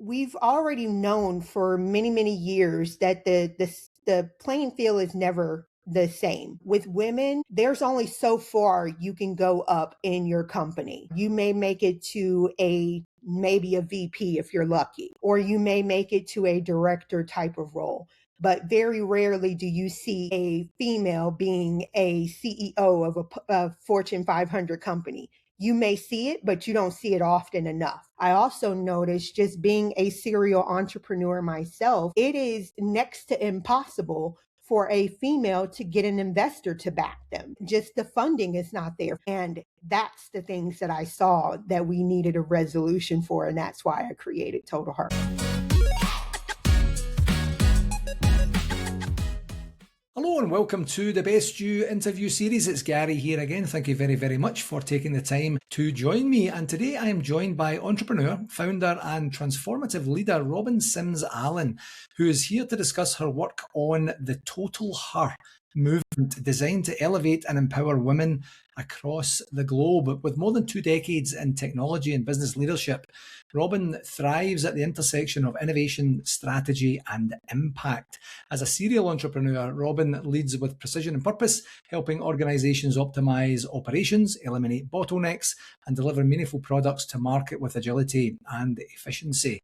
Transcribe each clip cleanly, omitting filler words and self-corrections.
we've already known for many, many years that the playing field is never the same. With women, there's only so far you can go up in your company. You may make it to maybe a VP if you're lucky, or you may make it to a director type of role. But very rarely do you see a female being a CEO of a Fortune 500 company. You may see it, but you don't see it often enough. I also noticed, just being a serial entrepreneur myself, it is next to impossible for a female to get an investor to back them. Just the funding is not there. And that's the things that I saw that we needed a resolution for. And that's why I created TotalHER. Hello and welcome to the Best You interview series. It's Gary here again. Thank you very, very much for taking the time to join me. And today I am joined by entrepreneur, founder and transformative leader Robin Sims Allen, who is here to discuss her work on the TotalHER movement designed to elevate and empower women across the globe. With more than 2 decades in technology and business leadership, Robin thrives at the intersection of innovation, strategy, and impact. As a serial entrepreneur, Robin leads with precision and purpose, helping organizations optimize operations, eliminate bottlenecks, and deliver meaningful products to market with agility and efficiency.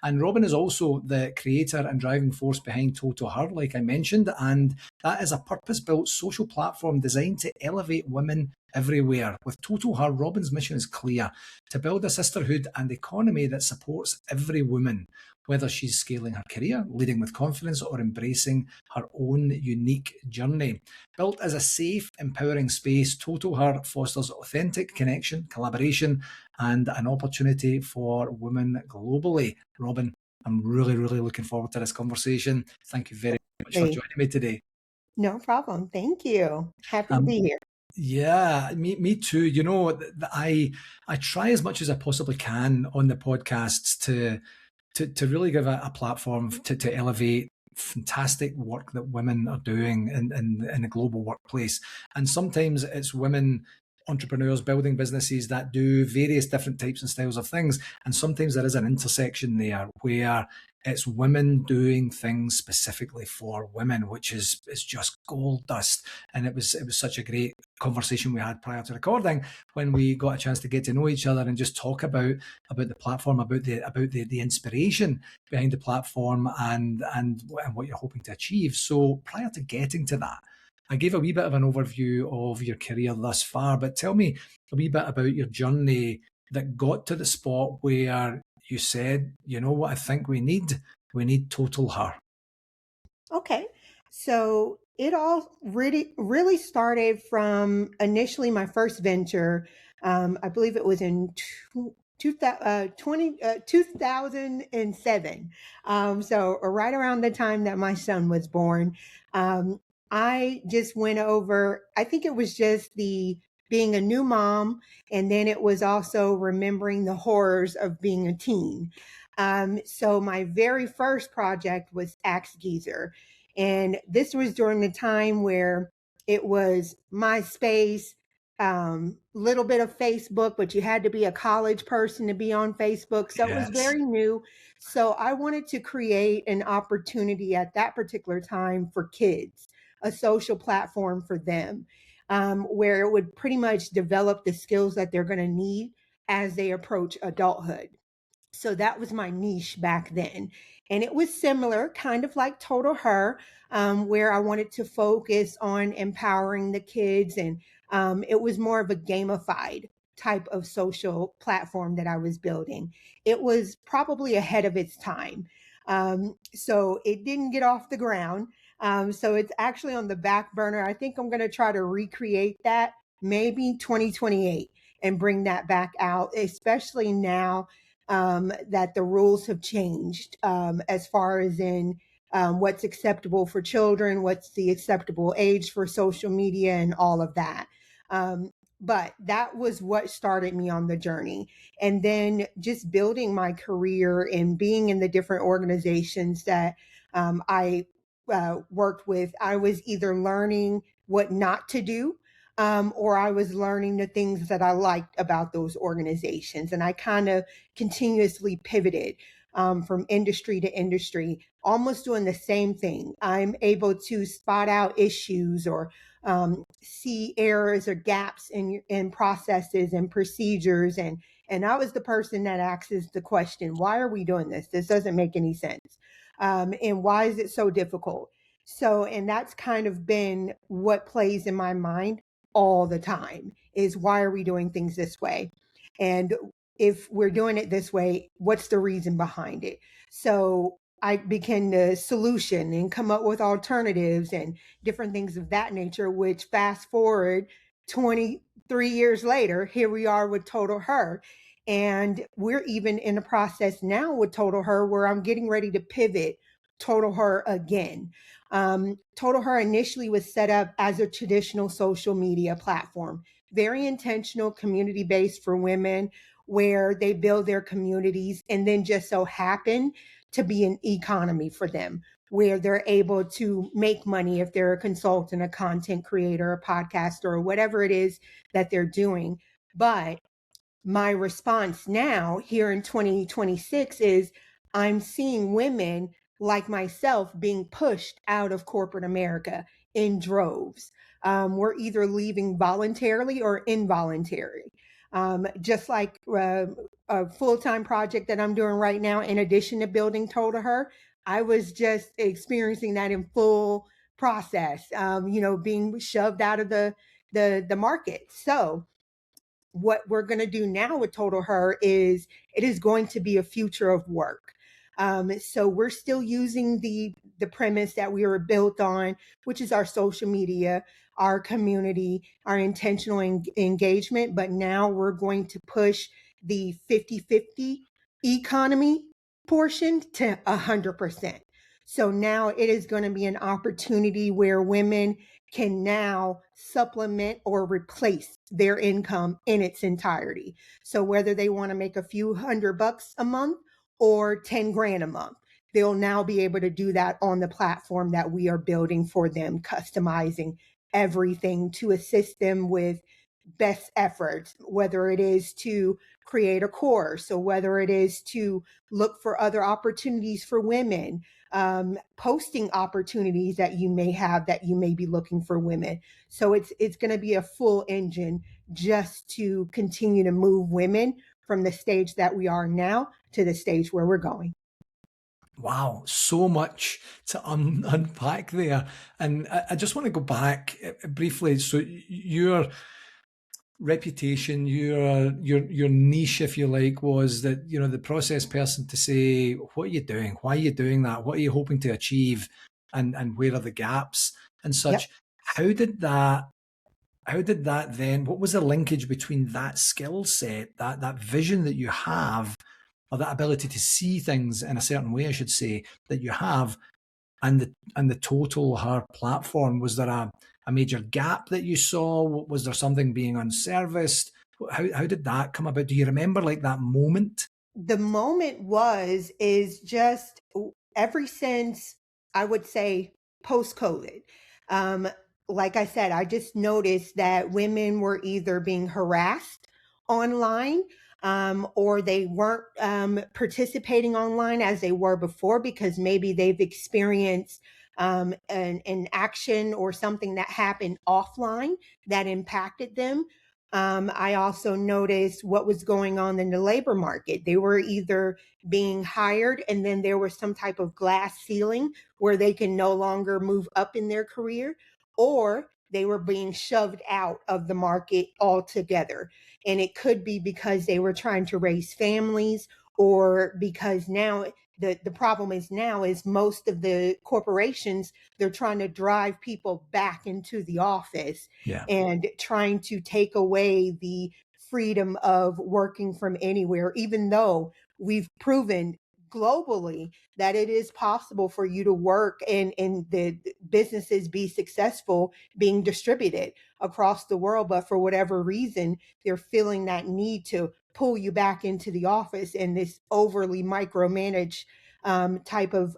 And Robin is also the creator and driving force behind TotalHER, like I mentioned, and that is a purpose-built social platform designed to elevate women everywhere. With TotalHER, Robin's mission is clear: to build a sisterhood and economy that supports every woman, whether she's scaling her career, leading with confidence, or embracing her own unique journey. Built as a safe, empowering space, TotalHER fosters authentic connection, collaboration, and an opportunity for women globally. Robin, I'm really, really looking forward to this conversation. Thank you very much for joining me today. No problem. Thank you. Happy to be here. Yeah, me too. You know, I try as much as I possibly can on the podcasts to really give a platform to elevate fantastic work that women are doing in the global workplace. And sometimes it's women entrepreneurs building businesses that do various different types and styles of things. And sometimes there is an intersection there where it's women doing things specifically for women, which is just gold dust. And it was such a great conversation we had prior to recording when we got a chance to get to know each other and just talk about the platform, about the inspiration behind the platform and what you're hoping to achieve. So prior to getting to that, I gave a wee bit of an overview of your career thus far, but tell me a wee bit about your journey that got to the spot where you said, you know what I think we need TotalHER. Okay. So it all really started from initially my first venture. I believe it was in 2007. So right around the time that my son was born. I just went over, I think it was just being a new mom, and then it was also remembering the horrors of being a teen. So my very first project was Axe Geezer. And this was during the time where it was MySpace, little bit of Facebook, but you had to be a college person to be on Facebook. So It was very new. So I wanted to create an opportunity at that particular time for kids, a social platform for them, where it would pretty much develop the skills that they're going to need as they approach adulthood. So that was my niche back then. And it was similar, kind of like TotalHER, where I wanted to focus on empowering the kids. And it was more of a gamified type of social platform that I was building. It was probably ahead of its time. So it didn't get off the ground. So it's actually on the back burner. I think I'm going to try to recreate that maybe 2028 and bring that back out, especially now that the rules have changed as far as in what's acceptable for children, what's the acceptable age for social media and all of that. But that was what started me on the journey. And then just building my career and being in the different organizations that I worked with, I was either learning what not to do, or I was learning the things that I liked about those organizations. And I kind of continuously pivoted. from industry to industry, almost doing the same thing. I'm able to spot out issues or see errors or gaps in processes and procedures. And I was the person that asks the question, why are we doing this? This doesn't make any sense. And why is it so difficult? So, and that's kind of been what plays in my mind all the time is why are we doing things this way? And if we're doing it this way, what's the reason behind it? So I became the solution and come up with alternatives and different things of that nature, which fast forward 23 years later, here we are with TotalHER. And we're even in the process now with TotalHER where I'm getting ready to pivot TotalHER again. TotalHER initially was set up as a traditional social media platform, very intentional, community based for women, where they build their communities and then just so happen to be an economy for them, where they're able to make money if they're a consultant, a content creator, a podcaster, or whatever it is that they're doing. But my response now here in 2026 is I'm seeing women like myself being pushed out of corporate America in droves. We're either leaving voluntarily or involuntarily. Just like a full-time project that I'm doing right now, in addition to building TotalHER, I was just experiencing that in full process, being shoved out of the market. So what we're going to do now with TotalHER is it is going to be a future of work. So we're still using the premise that we were built on, which is our social media, our community, our intentional engagement. But now we're going to push the 50-50 economy portion to 100%. So now it is going to be an opportunity where women can now supplement or replace their income in its entirety. So whether they want to make a few $100 a month or 10 grand a month, they'll now be able to do that on the platform that we are building for them, customizing everything to assist them with best efforts, whether it is to create a course or whether it is to look for other opportunities for women, posting opportunities that you may have that you may be looking for women. So it's going to be a full engine just to continue to move women from the stage that we are now to the stage where we're going. Wow, so much to unpack there. And I just want to go back briefly. So your reputation, your niche, if you like, was that, you know, the process person to say, what are you doing? Why are you doing that? What are you hoping to achieve? And where are the gaps and such? Yep. How did that then, what was the linkage between that skill set, that vision that you have, or that ability to see things in a certain way, I should say, that you have, and the TotalHER platform? Was there a major gap that you saw? Was there something being unserviced? How did that come about? Do you remember like that moment? The moment is just ever since, I would say, post COVID. Um, like I said, I just noticed that women were either being harassed online, or they weren't participating online as they were before because maybe they've experienced an action or something that happened offline that impacted them. I also noticed what was going on in the labor market. They were either being hired and then there was some type of glass ceiling where they can no longer move up in their career, or they were being shoved out of the market altogether. And it could be because they were trying to raise families, or because now the problem is now is most of the corporations, they're trying to drive people back into the office Yeah. and trying to take away the freedom of working from anywhere, even though we've proven globally that it is possible for you to work and the businesses be successful being distributed across the world. But for whatever reason, they're feeling that need to pull you back into the office in this overly micromanaged type of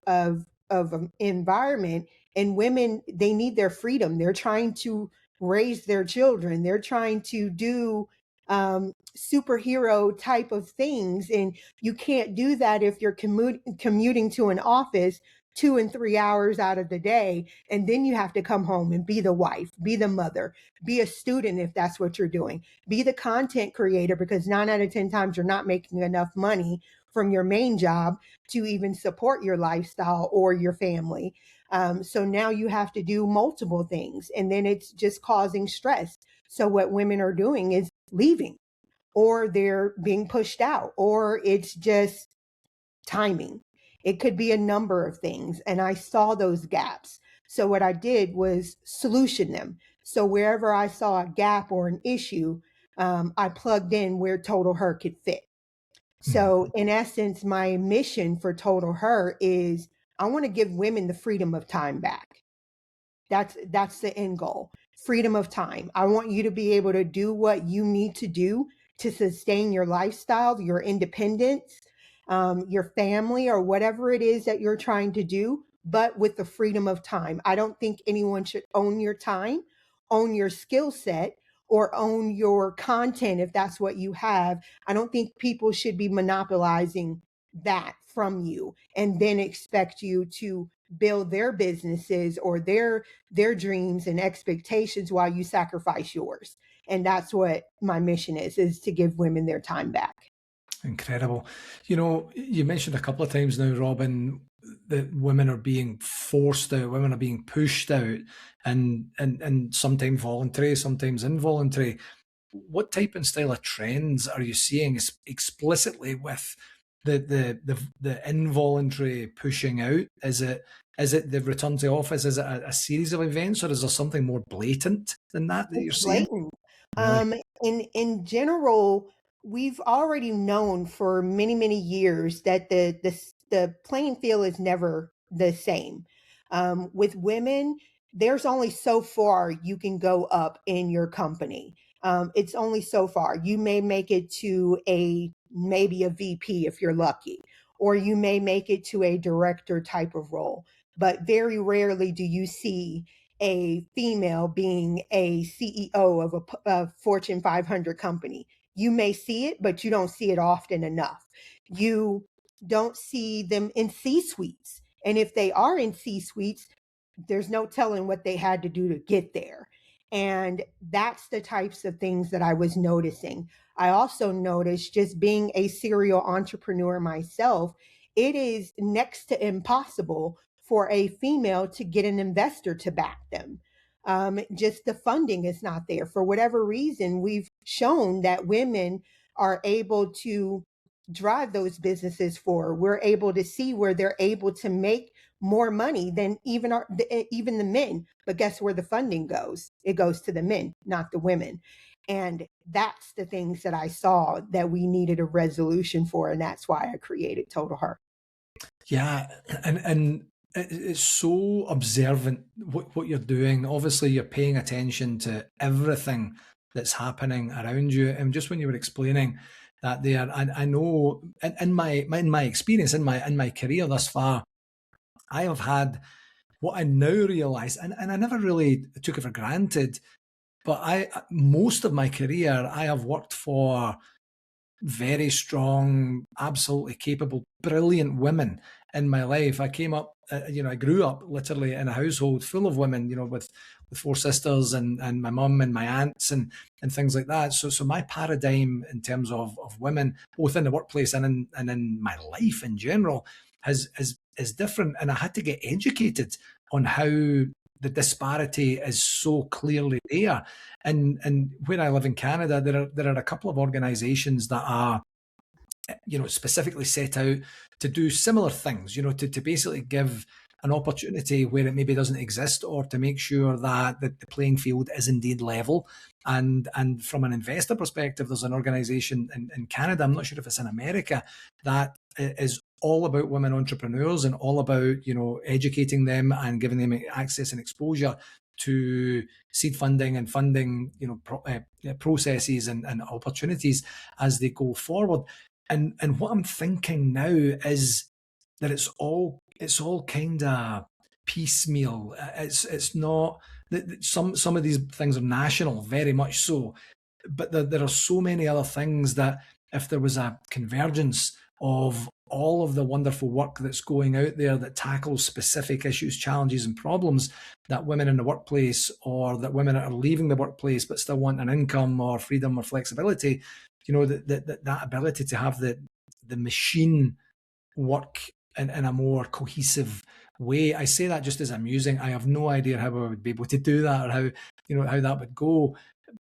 environment. And women, they need their freedom. They're trying to raise their children. They're trying to do superhero type of things. And you can't do that if you're commuting to an office 2 and 3 hours out of the day. And then you have to come home and be the wife, be the mother, be a student if that's what you're doing, be the content creator, because 9 out of 10 times you're not making enough money from your main job to even support your lifestyle or your family. So now you have to do multiple things, and then it's just causing stress. So what women are doing is leaving, or they're being pushed out, or it's just timing. It could be a number of things. And I saw those gaps. So what I did was solution them. So wherever I saw a gap or an issue, I plugged in where TotalHER could fit. So in essence, my mission for TotalHER is I want to give women the freedom of time back. That's the end goal. Freedom of time. I want you to be able to do what you need to do to sustain your lifestyle, your independence, your family, or whatever it is that you're trying to do, but with the freedom of time. I don't think anyone should own your time, own your skill set, or own your content if that's what you have. I don't think people should be monopolizing that from you and then expect you to build their businesses or their dreams and expectations while you sacrifice yours. And that's what my mission is to give women their time back. Incredible. You know, you mentioned a couple of times now, Robin, that women are being forced out, women are being pushed out, and sometimes voluntary, sometimes involuntary. What type and style of trends are you seeing explicitly with the involuntary pushing out? Is it the return to office? Is it a series of events, or is there something more blatant than that you're It's seeing? blatant. Really? In general, we've already known for many, many years that the playing field is never the same. With women, there's only so far you can go up in your company. It's only so far. You may make it to maybe a VP if you're lucky, or you may make it to a director type of role. But very rarely do you see a female being a CEO of a Fortune 500 company. You may see it, but you don't see it often enough. You don't see them in C suites. And if they are in C suites, there's no telling what they had to do to get there. And that's the types of things that I was noticing. I also noticed, just being a serial entrepreneur myself, it is next to impossible for a female to get an investor to back them. Just the funding is not there. For whatever reason, we've shown that women are able to drive those businesses forward. We're able to see where they're able to make more money than even the men. But guess where the funding goes? It goes to the men, not the women. And that's the things that I saw that we needed a resolution for. And that's why I created TotalHER. Yeah, and it's so observant what you're doing. Obviously, you're paying attention to everything that's happening around you. And just when you were explaining that there, I know in my experience, in my career thus far, I have had what I now realise, and I never really took it for granted, but most of my career I have worked for very strong, absolutely capable, brilliant women in my life. I came up, I grew up literally in a household full of women, with four sisters and my mum and my aunts and things like that. So my paradigm in terms of women, both in the workplace and in my life in general, is different. And I had to get educated on how the disparity is so clearly there. And where I live in Canada, there are a couple of organisations that are, specifically set out to do similar things, to basically give an opportunity where it maybe doesn't exist, or to make sure that the playing field is indeed level. And from an investor perspective, there's an organisation in Canada, I'm not sure if it's in America, that is all about women entrepreneurs and all about, educating them and giving them access and exposure to seed funding and funding, processes and opportunities as they go forward. And what I'm thinking now is that it's all kind of piecemeal. It's not that some of these things are national, very much so. but there are so many other things that if there was a convergence of all of the wonderful work that's going out there that tackles specific issues, challenges, and problems that women in the workplace, or that women are leaving the workplace but still want an income or freedom or flexibility, that ability to have the machine work in a more cohesive way. I say that just as amusing. I have no idea how I would be able to do that, or how that would go.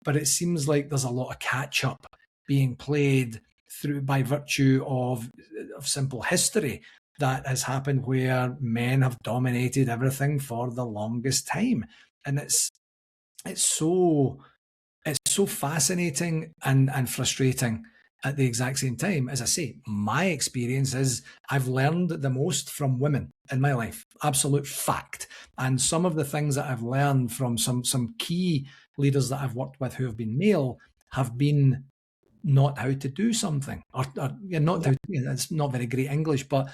But it seems like there's a lot of catch up being played through by virtue of simple history that has happened, where men have dominated everything for the longest time. And it's so fascinating and frustrating at the exact same time. As I say, my experience is I've learned the most from women in my life, absolute fact. And some of the things that I've learned from some key leaders that I've worked with who have been male have been not how to do something, or not Yeah. how. It's not very great English, but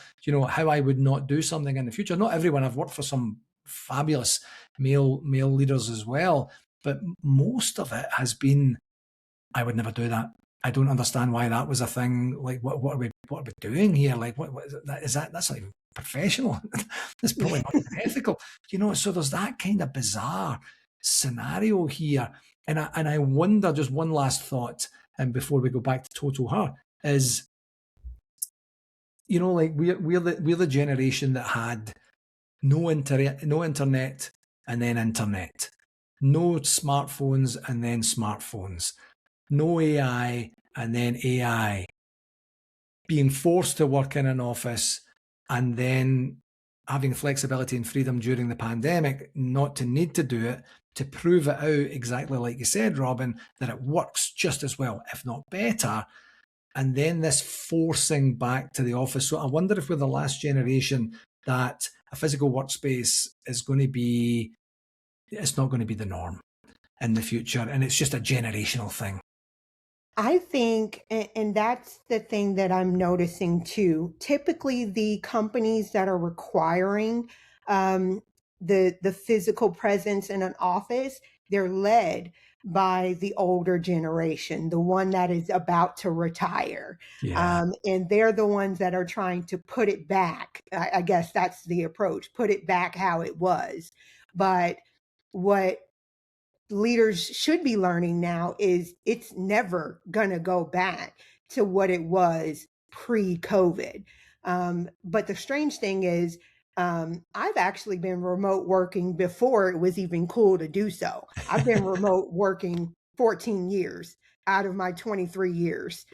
how I would not do something in the future. Not everyone. I've worked for some fabulous male leaders as well, but most of it has been, I would never do that. I don't understand why that was a thing. Like, what are we doing here? Like, what is that? That's not even professional. That's probably not even ethical. So there's that kind of bizarre scenario here, and I wonder. Just one last thought, and before we go back to TotalHER, is like we're the generation that had no internet, and then internet, no smartphones, and then smartphones, no AI, and then AI, being forced to work in an office, and then having flexibility and freedom during the pandemic, not to need to do it, to prove it out exactly like you said, Robin, that it works just as well, if not better. And then this forcing back to the office. So I wonder if we're the last generation that a physical workspace is going to be, it's not going to be the norm in the future. And it's just a generational thing. I think, and that's the thing that I'm noticing too. Typically, the companies that are requiring um, the physical presence in an office, they're led by the older generation, the one that is about to retire, Yeah. and they're the ones that are trying to put it back. I guess that's the approach: put it back how it was. But what leaders should be learning now is it's never going to go back to what it was pre-COVID. But the strange thing is, I've actually been remote working before it was even cool to do so. I've been remote working 14 years out of my 23 years.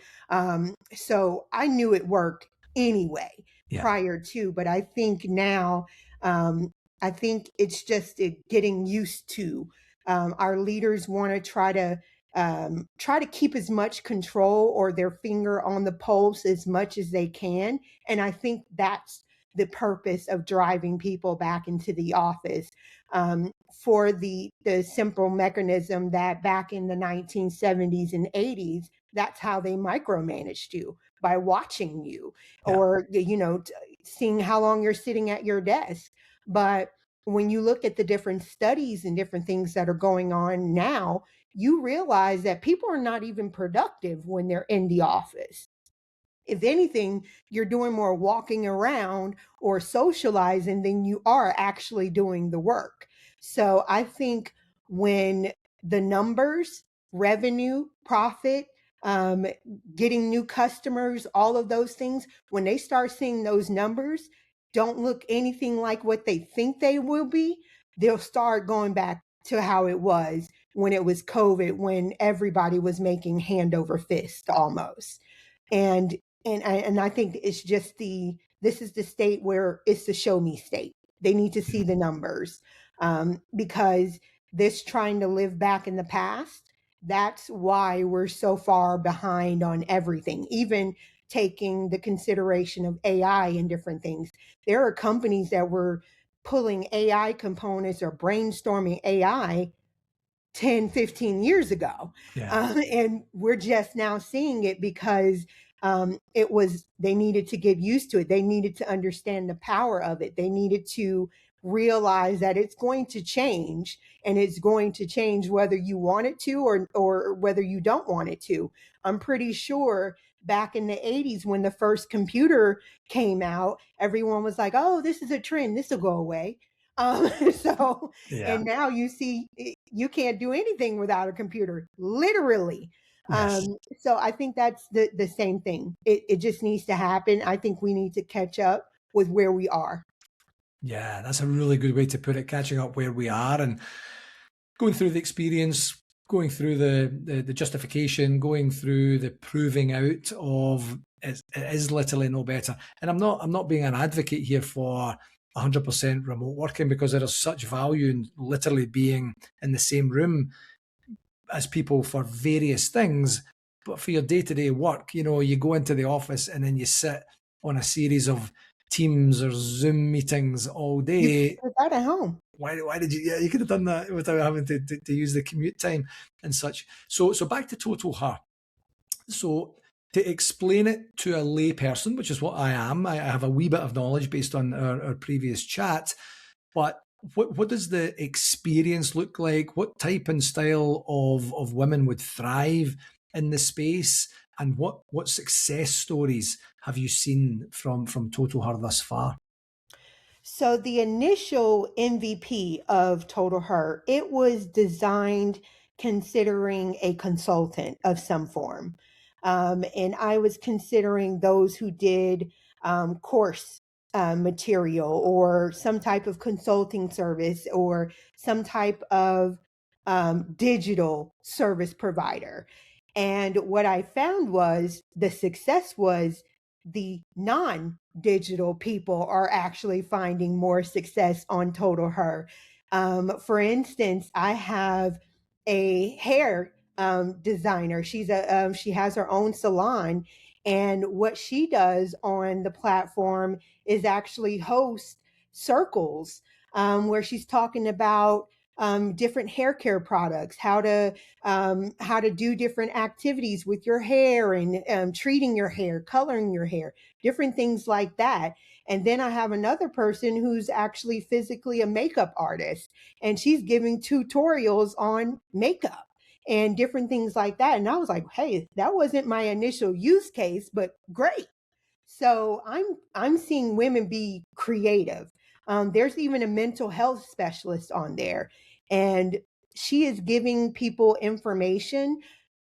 So I knew it worked anyway Yeah. prior to, but I think now, I think it's just getting used to. Our leaders want to try to keep as much control or their finger on the pulse as much as they can, and I think that's the purpose of driving people back into the office, for the simple mechanism that back in the 1970s and 80s, that's how they micromanaged you, by watching you, Yeah. or seeing how long you're sitting at your desk. But when you look at the different studies and different things that are going on now, you realize that people are not even productive when they're in the office. If anything, you're doing more walking around or socializing than you are actually doing the work. So I think when the numbers, revenue, profit, um, getting new customers, all of those things, when they start seeing those numbers don't look anything like what they think they will be, they'll start going back to how it was when it was COVID, when everybody was making hand over fist almost. And and I think it's just this is the state where it's the show me state. They need to see the numbers, because this trying to live back in the past, that's why we're so far behind on everything, even taking the consideration of AI and different things. There are companies that were pulling AI components or brainstorming AI 10, 15 years ago. Yeah. And we're just now seeing it because They needed to get used to it. They needed to understand the power of it. They needed to realize that it's going to change, and it's going to change whether you want it to, or whether you don't want it to. I'm pretty sure back in the 80s when the first computer came out, everyone was like, oh, this is a trend, this will go away. So, Yeah. and now you see, you can't do anything without a computer, literally. Yes. So I think that's the same thing. It just needs to happen. I think we need to catch up with where we are. Yeah, that's a really good way to put it, catching up where we are and going through the experience, going through the justification, going through the proving out of it is literally no better. And I'm not being an advocate here for 100% remote working, because there is such value in literally being in the same room as people for various things. But for your day-to-day work, you go into the office and then you sit on a series of Teams or Zoom meetings all You can day. do that at home. Why did you? Yeah, you could have done that without having to use the commute time and such. So back to TotalHER. So to explain it to a lay person, which is what I am, I have a wee bit of knowledge based on our previous chat. But what does the experience look like? What type and style of women would thrive in the space? And what success stories have you seen from TotalHER thus far? So the initial MVP of TotalHER, it was designed considering a consultant of some form. And I was considering those who did course material, or some type of consulting service, or some type of digital service provider. And what I found was the success was the non-digital people are actually finding more success on TotalHER. For instance, I have a hair designer. She has her own salon, and what she does on the platform is actually host circles where she's talking about different hair care products, how to do different activities with your hair, and treating your hair, coloring your hair, different things like that. And then I have another person who's actually physically a makeup artist, and she's giving tutorials on makeup and different things like that. And I was like, hey, that wasn't my initial use case, but great. So I'm seeing women be creative. There's even a mental health specialist on there, and she is giving people information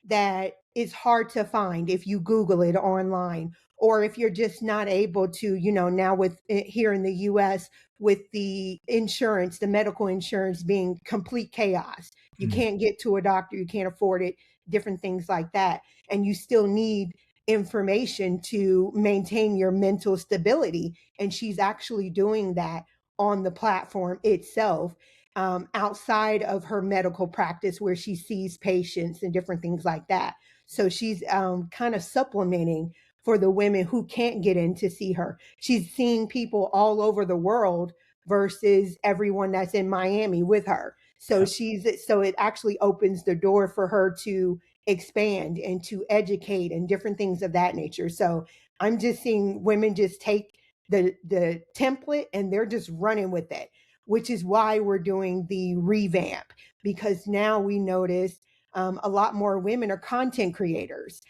that is hard to find if you Google it online, or if you're just not able to. Now with here in the U.S. with the insurance, the medical insurance being complete chaos, you Mm. can't get to a doctor, you can't afford it, different things like that, and you still need information to maintain your mental stability. And she's actually doing that on the platform itself, outside of her medical practice where she sees patients and different things like that. So she's kind of supplementing for the women who can't get in to see her. She's seeing people all over the world versus everyone that's in Miami with her. So Yeah. so it actually opens the door for her to expand and to educate and different things of that nature. So I'm just seeing women just take the template and they're just running with it, which is why we're doing the revamp, because now we notice a lot more women are content creators.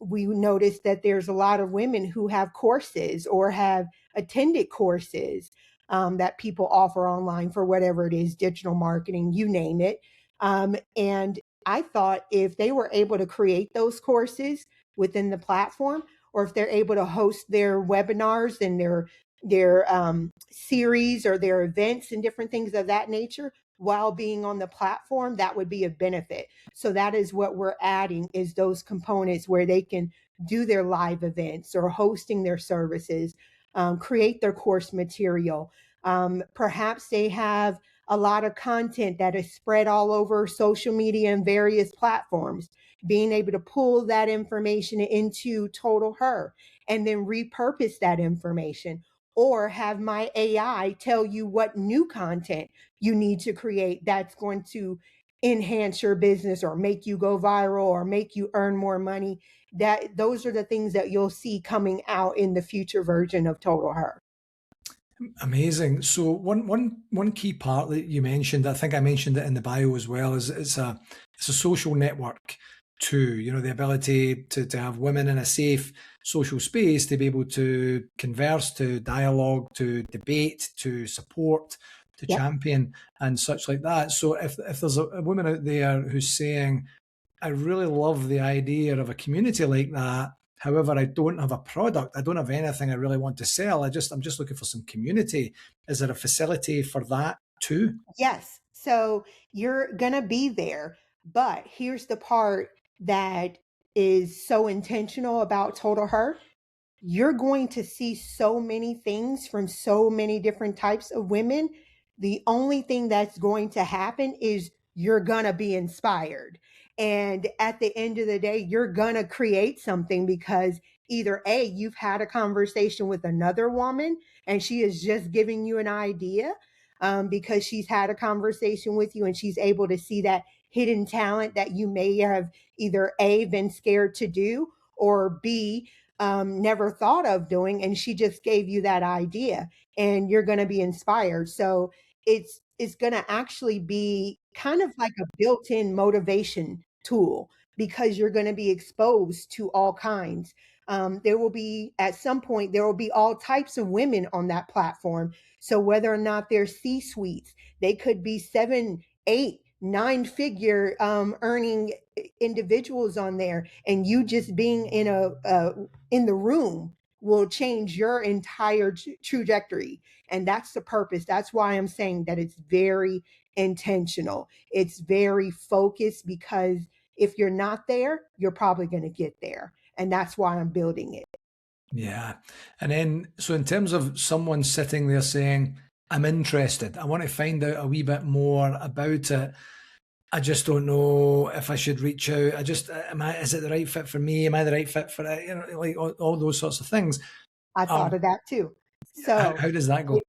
We notice that there's a lot of women who have courses or have attended courses that people offer online for whatever it is, digital marketing, you name it. And I thought if they were able to create those courses within the platform, or if they're able to host their webinars and their series or their events and different things of that nature while being on the platform, that would be a benefit. So that is what we're adding, is those components where they can do their live events or hosting their services, create their course material. Perhaps they have a lot of content that is spread all over social media and various platforms, being able to pull that information into TotalHER and then repurpose that information, or have my AI tell you what new content you need to create that's going to enhance your business or make you go viral or make you earn more money. that those are the things that you'll see coming out in the future version of Total Her. Amazing. So one key part that you mentioned, I think I mentioned it in the bio as well, is it's a social network too. You know, the ability to have women in a safe social space to be able to converse, to dialogue, to debate, to support, to Yep. champion, and such like that. So if there's a woman out there who's saying, I really love the idea of a community like that. However, I don't have a product. I don't have anything I really want to sell. I'm just looking for some community. Is there a facility for that too? Yes. So you're going to be there. But here's the part that is so intentional about Total Her. You're going to see so many things from so many different types of women. The only thing that's going to happen is you're going to be inspired. And at the end of the day, you're going to create something because either A, you've had a conversation with another woman and she is just giving you an idea because she's had a conversation with you and she's able to see that hidden talent that you may have either A, been scared to do, or B, never thought of doing, and she just gave you that idea and you're going to be inspired. So it's going to actually be kind of like a built-in motivation tool because you're going to be exposed to all kinds. There will be at some point there will be all types of women on that platform. So whether or not they're C-suites, they could be 7, 8, 9 figure earning individuals on there, and you just being in the room will change your entire trajectory. And that's the purpose. That's why I'm saying that it's very intentional. It's very focused because if you're not there, you're probably going to get there. And that's why I'm building it. Yeah. And then, so in terms of someone sitting there saying, I'm interested, I want to find out a wee bit more about it. I just don't know if I should reach out. Is it the right fit for me? Am I the right fit for it? You know, like all those sorts of things. I thought Um, of that too. how So does that go?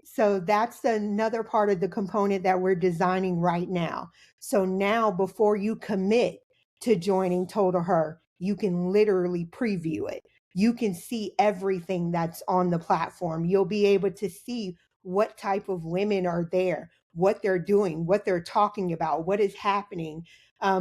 So that's another part of the component that we're designing right now. So now before you commit to joining Total Her, you can literally preview it. You can see everything that's on the platform. You'll be able to see what type of women are there, what they're doing, what they're talking about, what is happening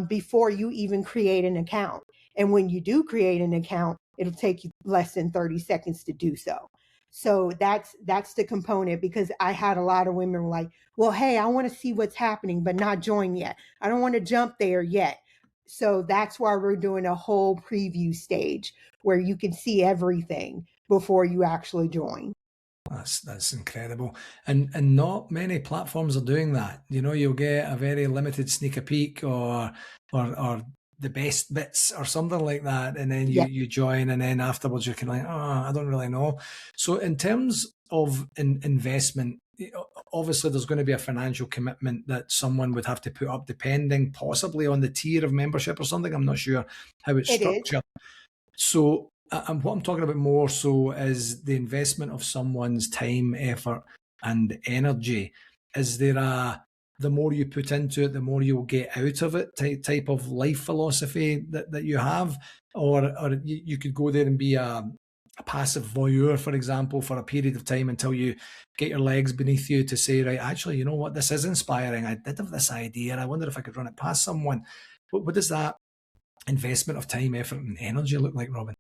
before you even create an account. And when you do create an account, it'll take you less than 30 seconds to do so. So that's the component because I had a lot of women like, well, hey, I want to see what's happening, but not join yet. I don't want to jump there yet. So that's why we're doing a whole preview stage where you can see everything before you actually join. That's incredible, and not many platforms are doing that. You know, you'll get a very limited sneak a peek or the best bits or something like that, and then Yeah, you join, and then afterwards you're kind of like, oh, I don't really know. So in terms of investment, obviously there's going to be a financial commitment that someone would have to put up, depending possibly on the tier of membership or something. I'm not sure how it's it is. structured. So, what I'm talking about more so is the investment of someone's time, effort, and energy. Is there the more you put into it, the more you'll get out of it type of life philosophy that you have? Or you could go there and be a passive voyeur, for example, for a period of time until you get your legs beneath you to say, right, actually, you know what, this is inspiring. I did have this idea and I wonder if I could run it past someone. What does that investment of time, effort, and energy look like, Robin?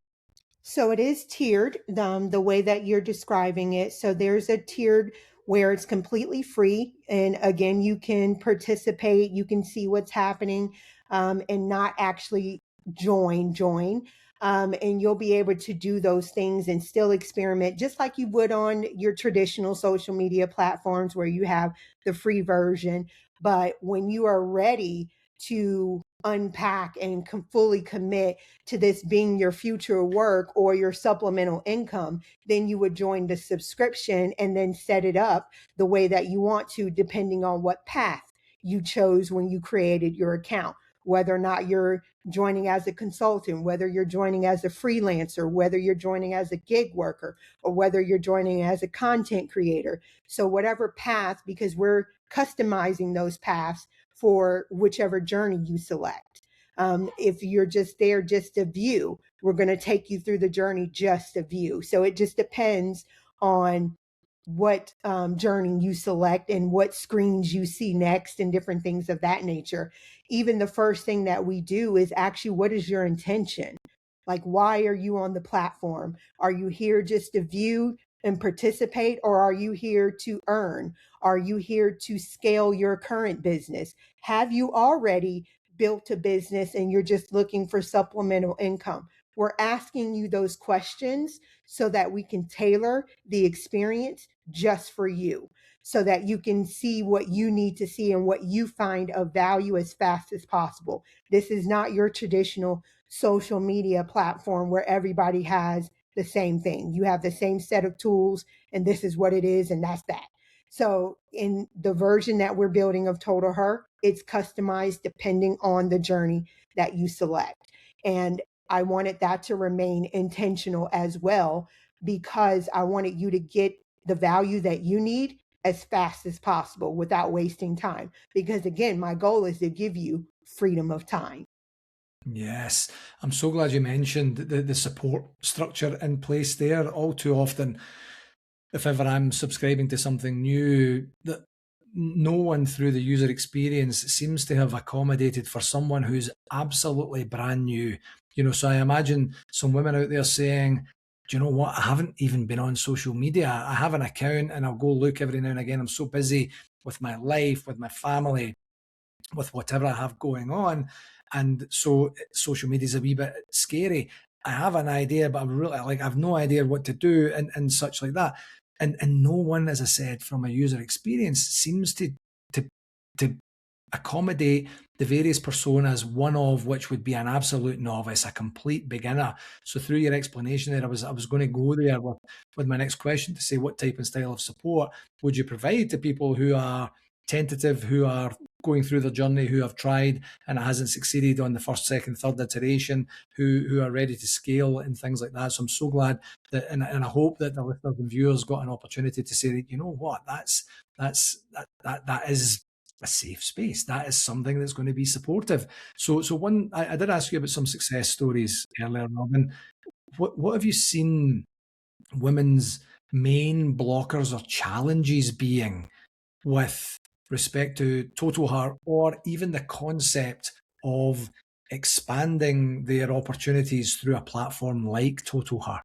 So it is tiered, the way that you're describing it. So there's a tiered where it's completely free. And again, you can participate, you can see what's happening and not actually join. And you'll be able to do those things and still experiment just like you would on your traditional social media platforms where you have the free version. But when you are ready to unpack and fully commit to this being your future work or your supplemental income, then you would join the subscription and then set it up the way that you want to, depending on what path you chose when you created your account. Whether or not you're joining as a consultant, whether you're joining as a freelancer, whether you're joining as a gig worker, or whether you're joining as a content creator. So, whatever path, because we're customizing those paths for whichever journey you select. If you're just there just to view, we're going to take you through the journey just to view. So it just depends on what journey you select and what screens you see next and different things of that nature. Even the first thing that we do is actually, what is your intention? Like, why are you on the platform? Are you here just to view and participate, or are you here to earn? Are you here to scale your current business? Have you already built a business and you're just looking for supplemental income? We're asking you those questions so that we can tailor the experience just for you, so that you can see what you need to see and what you find of value as fast as possible. This is not your traditional social media platform where everybody has the same thing. You have the same set of tools, and this is what it is, and that's that. So in the version that we're building of TotalHER, it's customized depending on the journey that you select. And I wanted that to remain intentional as well, because I wanted you to get the value that you need as fast as possible without wasting time. Because again, my goal is to give you freedom of time. Yes, I'm so glad you mentioned the support structure in place there. All too often, if ever I'm subscribing to something new, that no one through the user experience seems to have accommodated for someone who's absolutely brand new. So I imagine some women out there saying, do you know what? I haven't even been on social media. I have an account and I'll go look every now and again. I'm so busy with my life, with my family, with whatever I have going on. And so social media is a wee bit scary. I have an idea, but I'm really I've no idea what to do and such like that. And no one, as I said, from a user experience seems to to accommodate the various personas, one of which would be an absolute novice, a complete beginner. So through your explanation there, I was going to go there with my next question to say, what type and style of support would you provide to people who are tentative, who are going through the journey, who have tried and it hasn't succeeded on the first, second, third iteration, who are ready to scale and things like that. So I'm so glad that, and I hope that the listeners and viewers got an opportunity to say that, you know what, that is a safe space. That is something that's going to be supportive. So one, I did ask you about some success stories earlier, Robin. What have you seen women's main blockers or challenges being with respect to TotalHER, or even the concept of expanding their opportunities through a platform like TotalHER?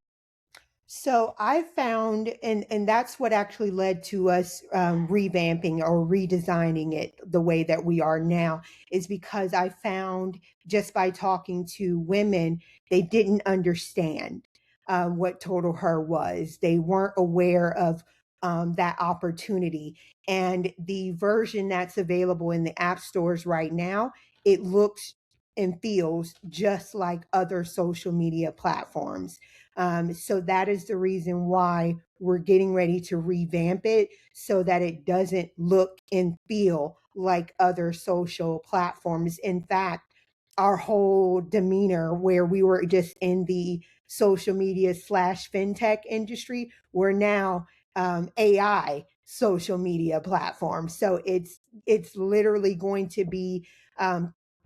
So I found, and that's what actually led to us revamping or redesigning it the way that we are now, is because I found just by talking to women, they didn't understand what Total Her was. They weren't aware of that opportunity. And the version that's available in the app stores right now, it looks and feels just like other social media platforms. So that is the reason why we're getting ready to revamp it, so that it doesn't look and feel like other social platforms. In fact, our whole demeanor, where we were just in the social media slash fintech industry, we're now AI social media platform. So it's literally going to be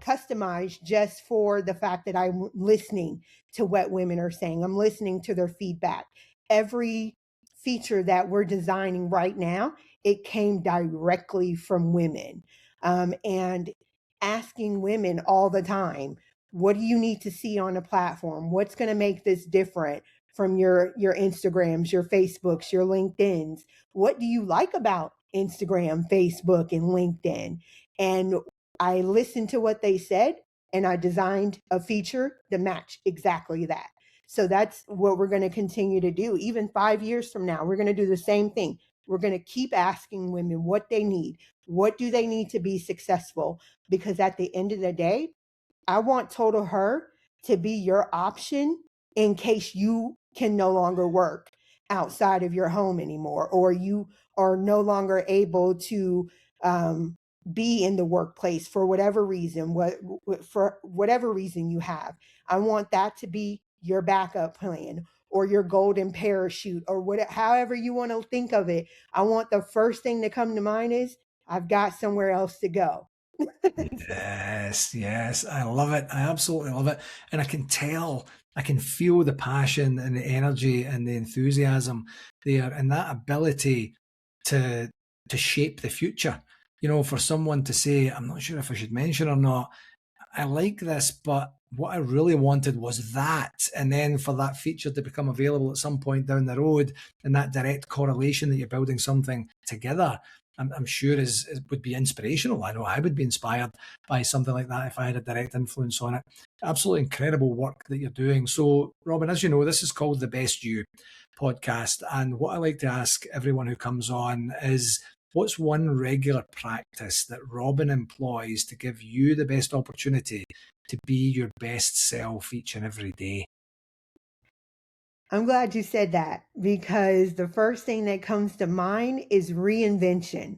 customized just for the fact that I'm listening to what women are saying. I'm listening to their feedback. Every feature that we're designing right now, it came directly from women. And asking women all the time, what do you need to see on a platform? What's going to make this different from your Instagrams, your Facebooks, your LinkedIns? What do you like about Instagram, Facebook, and LinkedIn? And I listened to what they said, and I designed a feature to match exactly that. So that's what we're going to continue to do. Even 5 years from now, we're going to do the same thing. We're going to keep asking women what they need. What do they need to be successful? Because at the end of the day, I want Total Her to be your option in case you can no longer work outside of your home anymore, or you are no longer able to be in the workplace for whatever reason, for whatever reason you have. I want that to be your backup plan or your golden parachute, or whatever, however you want to think of it. I want the first thing to come to mind is, I've got somewhere else to go. Yes, I love it. I absolutely love it. And I can feel the passion and the energy and the enthusiasm there and that ability to shape the future. For someone to say, I'm not sure if I should mention or not, I like this, but what I really wanted was that. And then for that feature to become available at some point down the road and that direct correlation that you're building something together, I'm sure would be inspirational. I know I would be inspired by something like that if I had a direct influence on it. Absolutely incredible work that you're doing. So, Robin, as you know, this is called the Best You podcast. And what I like to ask everyone who comes on is, what's one regular practice that Robin employs to give you the best opportunity to be your best self each and every day? I'm glad you said that because the first thing that comes to mind is reinvention.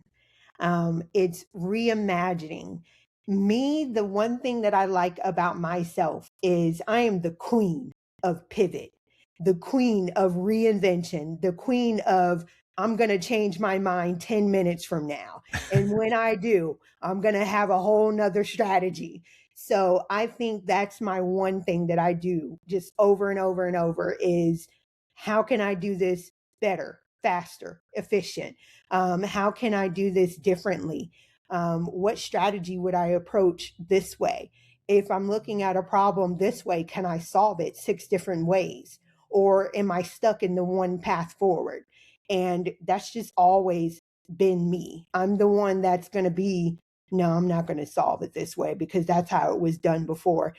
It's reimagining. Me, the one thing that I like about myself is I am the queen of pivot, the queen of reinvention, the queen of I'm going to change my mind 10 minutes from now. And when I do, I'm going to have a whole nother strategy. So I think that's my one thing that I do just over and over and over is how can I do this better, faster, efficient? How can I do this differently? What strategy would I approach this way? If I'm looking at a problem this way, can I solve it 6 different ways? Or am I stuck in the one path forward? And that's just always been me. I'm the one that's going to be, no, I'm not going to solve it this way because that's how it was done before.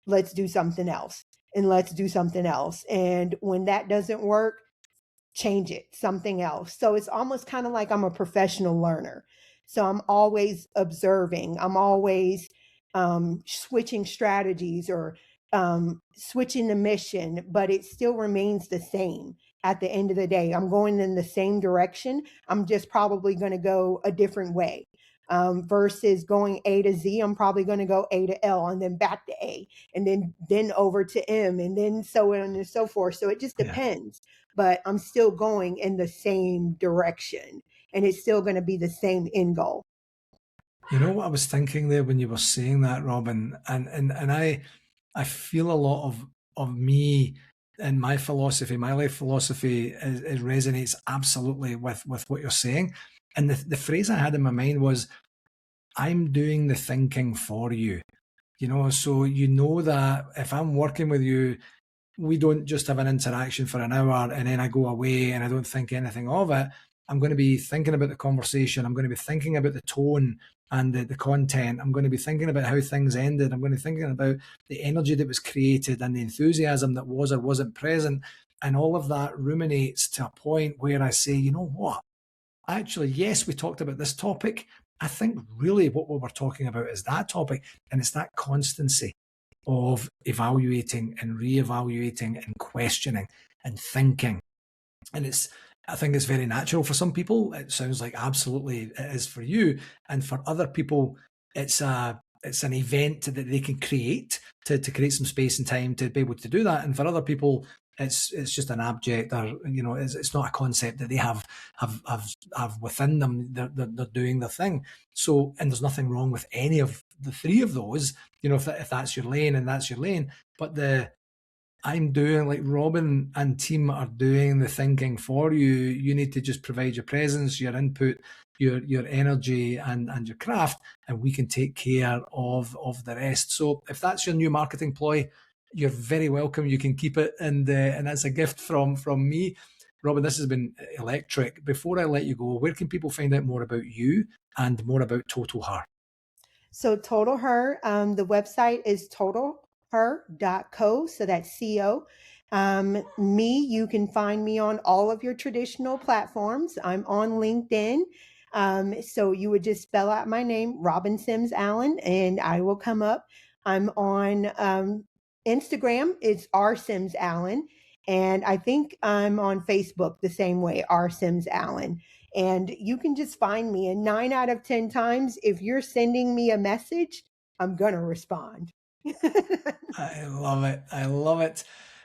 Let's do something else and let's do something else. And when that doesn't work, change it, something else. So it's almost kind of like I'm a professional learner. So I'm always observing, I'm always switching strategies or switching the mission, but it still remains the same. At the end of the day, I'm going in the same direction. I'm just probably going to go a different way. Versus going A to Z, I'm probably going to go A to L and then back to A and then over to M and then so on and so forth. So it just Yeah. depends, but I'm still going in the same direction and it's still going to be the same end goal. You know what I was thinking there when you were saying that, Robin, and I feel a lot of me and my philosophy, my life philosophy, it resonates absolutely with what you're saying. And the phrase I had in my mind was, "I'm doing the thinking for you." So that if I'm working with you, we don't just have an interaction for an hour and then I go away and I don't think anything of it. I'm going to be thinking about the conversation. I'm going to be thinking about the tone and the content. I'm going to be thinking about how things ended. I'm going to be thinking about the energy that was created and the enthusiasm that was or wasn't present. And all of that ruminates to a point where I say, you know what? Actually, yes, we talked about this topic. I think really what we were talking about is that topic. And it's that constancy of evaluating and re-evaluating and questioning and thinking. And I think it's very natural for some people. It sounds like absolutely it is for you. And for other people, it's an event that they can create to create some space and time to be able to do that. And for other people, it's just an abject, or it's not a concept that they have within them. They're doing their thing. So, and there's nothing wrong with any of the three of those. If that's your lane and that's your lane. But I'm doing, like Robin and team are doing the thinking for you. You need to just provide your presence, your input, your energy and your craft, and we can take care of the rest. So if that's your new marketing ploy, you're very welcome. You can keep it, and that's a gift from me. Robin, this has been electric. Before I let you go, where can people find out more about you and more about TotalHER? So TotalHER, the website is totalher.co. So that's CO. You can find me on all of your traditional platforms. I'm on LinkedIn. So you would just spell out my name, Robin Sims Allen, and I will come up. I'm on Instagram. It's R Sims Allen. And I think I'm on Facebook the same way, R Sims Allen. And you can just find me. And 9 out of 10 times, if you're sending me a message, I'm going to respond. I love it. I love it.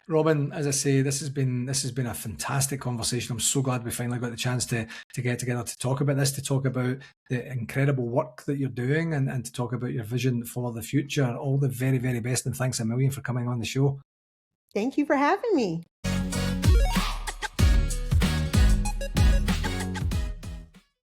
Robin, as I say, this has been a fantastic conversation. I'm so glad we finally got the chance to get together to talk about this, to talk about the incredible work that you're doing, and to talk about your vision for the future. All the very, very best, and thanks a million for coming on the show. Thank you for having me.